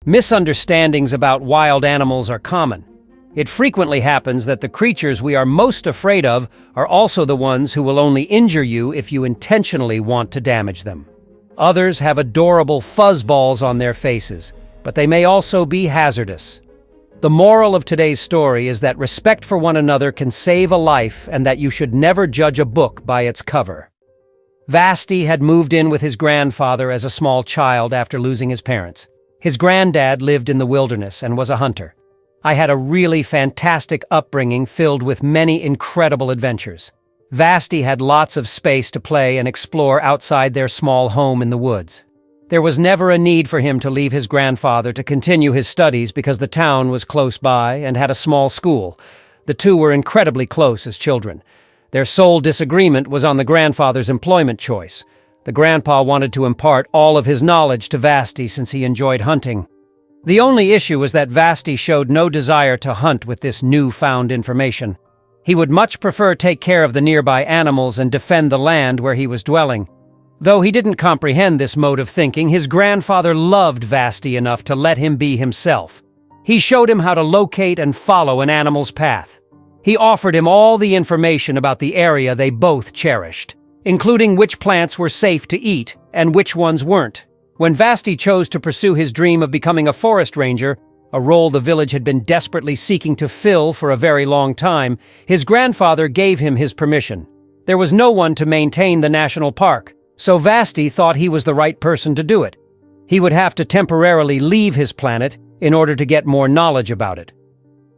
Misunderstandings about wild animals are common. It frequently happens that the creatures we are most afraid of are also the ones who will only injure you if you intentionally want to damage them. Others have adorable fuzzballs on their faces, but they may also be hazardous. The moral of today's story is that respect for one another can save a life and that you should never judge a book by its cover. Vasti had moved in with his grandfather as a small child after losing his parents. His granddad lived in the wilderness and was a hunter. I had a really fantastic upbringing filled with many incredible adventures. Vasti had lots of space to play and explore outside their small home in the woods. There was never a need for him to leave his grandfather to continue his studies because the town was close by and had a small school. The two were incredibly close as children. Their sole disagreement was on the grandfather's employment choice. The grandpa wanted to impart all of his knowledge to Vasti since he enjoyed hunting. The only issue was that Vasti showed no desire to hunt with this newfound information. He would much prefer take care of the nearby animals and defend the land where he was dwelling. Though he didn't comprehend this mode of thinking, his grandfather loved Vasti enough to let him be himself. He showed him how to locate and follow an animal's path. He offered him all the information about the area they both cherished, including which plants were safe to eat and which ones weren't. When Vasti chose to pursue his dream of becoming a forest ranger, a role the village had been desperately seeking to fill for a very long time, his grandfather gave him his permission. There was no one to maintain the national park, so Vasti thought he was the right person to do it. He would have to temporarily leave his planet in order to get more knowledge about it.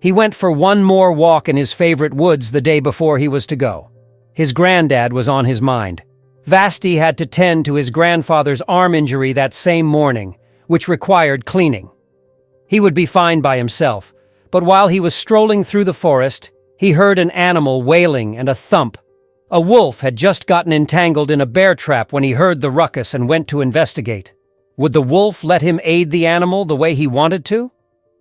He went for one more walk in his favorite woods the day before he was to go. His granddad was on his mind. Vasti had to tend to his grandfather's arm injury that same morning, which required cleaning. He would be fine by himself, but while he was strolling through the forest, he heard an animal wailing and a thump. A wolf had just gotten entangled in a bear trap when he heard the ruckus and went to investigate. Would the wolf let him aid the animal the way he wanted to?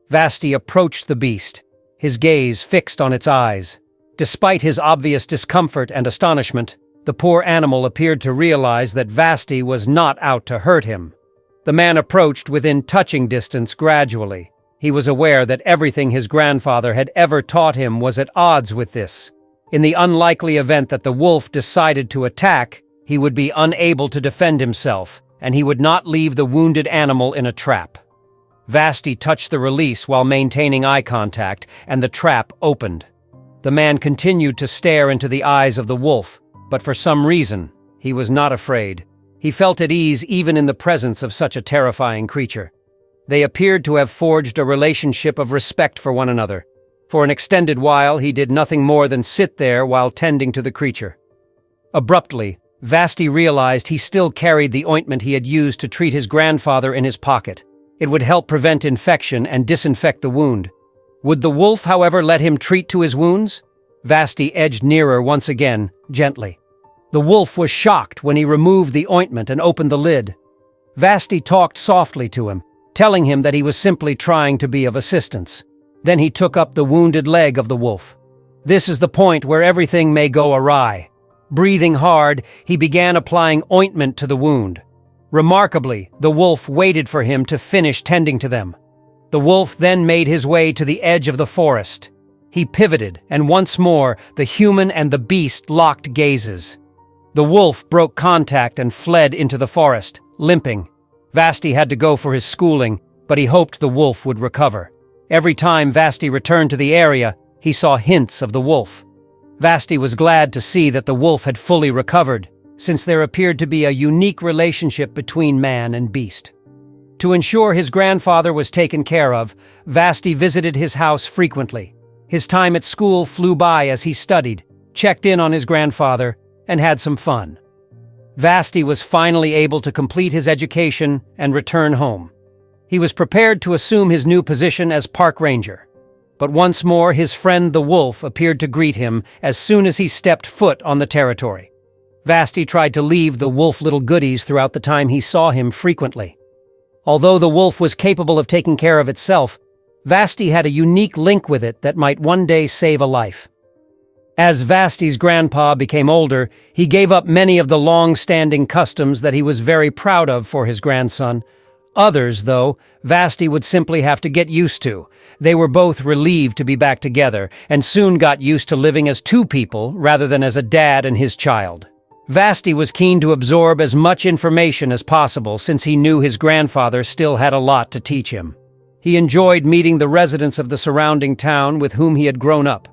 Vasti approached the beast, his gaze fixed on its eyes. Despite his obvious discomfort and astonishment, the poor animal appeared to realize that Vasti was not out to hurt him. The man approached within touching distance gradually. He was aware that everything his grandfather had ever taught him was at odds with this. In the unlikely event that the wolf decided to attack, he would be unable to defend himself, and he would not leave the wounded animal in a trap. Vasti touched the release while maintaining eye contact, and the trap opened. The man continued to stare into the eyes of the wolf, but for some reason, he was not afraid. He felt at ease even in the presence of such a terrifying creature. They appeared to have forged a relationship of respect for one another. For an extended while, he did nothing more than sit there while tending to the creature. Abruptly, Vasti realized he still carried the ointment he had used to treat his grandfather in his pocket. It would help prevent infection and disinfect the wound. Would the wolf, however, let him treat to his wounds? Vasti edged nearer once again, gently. The wolf was shocked when he removed the ointment and opened the lid. Vasti talked softly to him, telling him that he was simply trying to be of assistance. Then he took up the wounded leg of the wolf. This is the point where everything may go awry. Breathing hard, he began applying ointment to the wound. Remarkably, the wolf waited for him to finish tending to them. The wolf then made his way to the edge of the forest. He pivoted, and once more, the human and the beast locked gazes. The wolf broke contact and fled into the forest, limping. Vasti had to go for his schooling, but he hoped the wolf would recover. Every time Vasti returned to the area, he saw hints of the wolf. Vasti was glad to see that the wolf had fully recovered, since there appeared to be a unique relationship between man and beast. To ensure his grandfather was taken care of, Vasti visited his house frequently. His time at school flew by as he studied, checked in on his grandfather, and had some fun. Vasti was finally able to complete his education and return home. He was prepared to assume his new position as park ranger. But once more, his friend the wolf appeared to greet him as soon as he stepped foot on the territory. Vasti tried to leave the wolf little goodies throughout the time he saw him frequently. Although the wolf was capable of taking care of itself, Vasti had a unique link with it that might one day save a life. As Vasti's grandpa became older, he gave up many of the long-standing customs that he was very proud of for his grandson. Others, though, Vasti would simply have to get used to. They were both relieved to be back together, and soon got used to living as two people rather than as a dad and his child. Vasti was keen to absorb as much information as possible since he knew his grandfather still had a lot to teach him. He enjoyed meeting the residents of the surrounding town with whom he had grown up.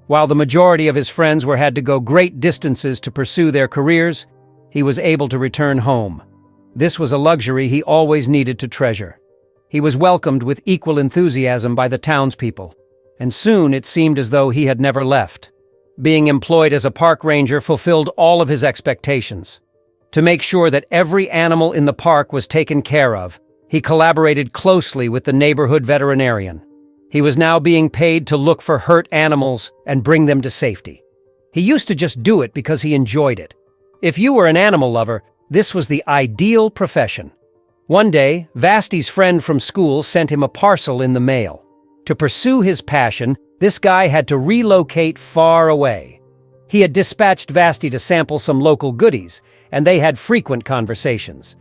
While the majority of his friends had to go great distances to pursue their careers, he was able to return home. This was a luxury he always needed to treasure. He was welcomed with equal enthusiasm by the townspeople, and soon it seemed as though he had never left. Being employed as a park ranger fulfilled all of his expectations. To make sure that every animal in the park was taken care of, he collaborated closely with the neighborhood veterinarian. He was now being paid to look for hurt animals and bring them to safety. He used to just do it because he enjoyed it. If you were an animal lover, this was the ideal profession. One day, Vasti's friend from school sent him a parcel in the mail. To pursue his passion, this guy had to relocate far away. He had dispatched Vasti to sample some local goodies, and they had frequent conversations.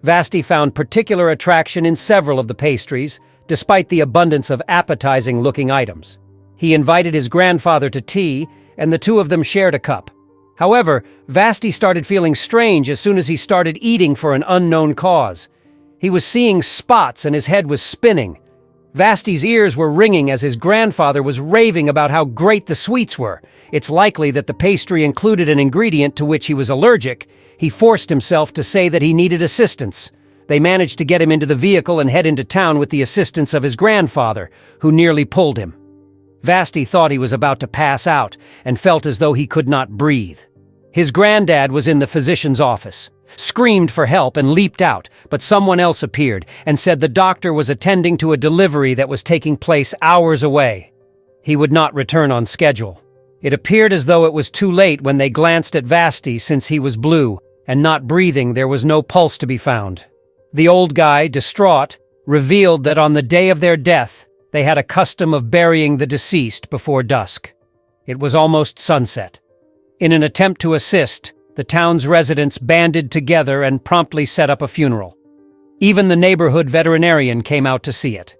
Vasti found particular attraction in several of the pastries, despite the abundance of appetizing-looking items. He invited his grandfather to tea, and the two of them shared a cup. However, Vasti started feeling strange as soon as he started eating for an unknown cause. He was seeing spots and his head was spinning. Vasti's ears were ringing as his grandfather was raving about how great the sweets were. It's likely that the pastry included an ingredient to which he was allergic. He forced himself to say that he needed assistance. They managed to get him into the vehicle and head into town with the assistance of his grandfather, who nearly pulled him. Vasti thought he was about to pass out and felt as though he could not breathe. His granddad was in the physician's office, screamed for help and leaped out, but someone else appeared and said the doctor was attending to a delivery that was taking place hours away. He would not return on schedule. It appeared as though it was too late when they glanced at Vasti since he was blue, and not breathing, there was no pulse to be found. The old guy, distraught, revealed that on the day of their death, they had a custom of burying the deceased before dusk. It was almost sunset. In an attempt to assist, the town's residents banded together and promptly set up a funeral. Even the neighborhood veterinarian came out to see it.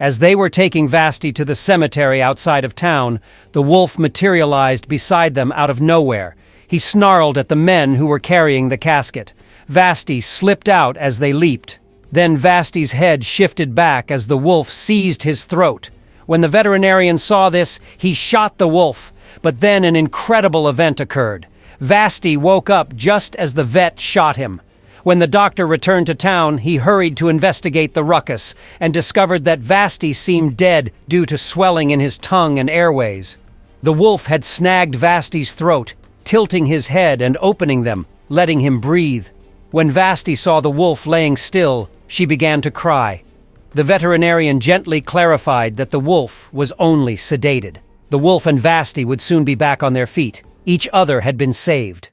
As they were taking Vasti to the cemetery outside of town, the wolf materialized beside them out of nowhere. He snarled at the men who were carrying the casket. Vasti slipped out as they leaped. Then Vasti's head shifted back as the wolf seized his throat. When the veterinarian saw this, he shot the wolf, but then an incredible event occurred. Vasti woke up just as the vet shot him. When the doctor returned to town, he hurried to investigate the ruckus and discovered that Vasti seemed dead due to swelling in his tongue and airways. The wolf had snagged Vasti's throat, tilting his head and opening them, letting him breathe. When Vasti saw the wolf laying still, she began to cry. The veterinarian gently clarified that the wolf was only sedated. The wolf and Vasti would soon be back on their feet. Each other had been saved.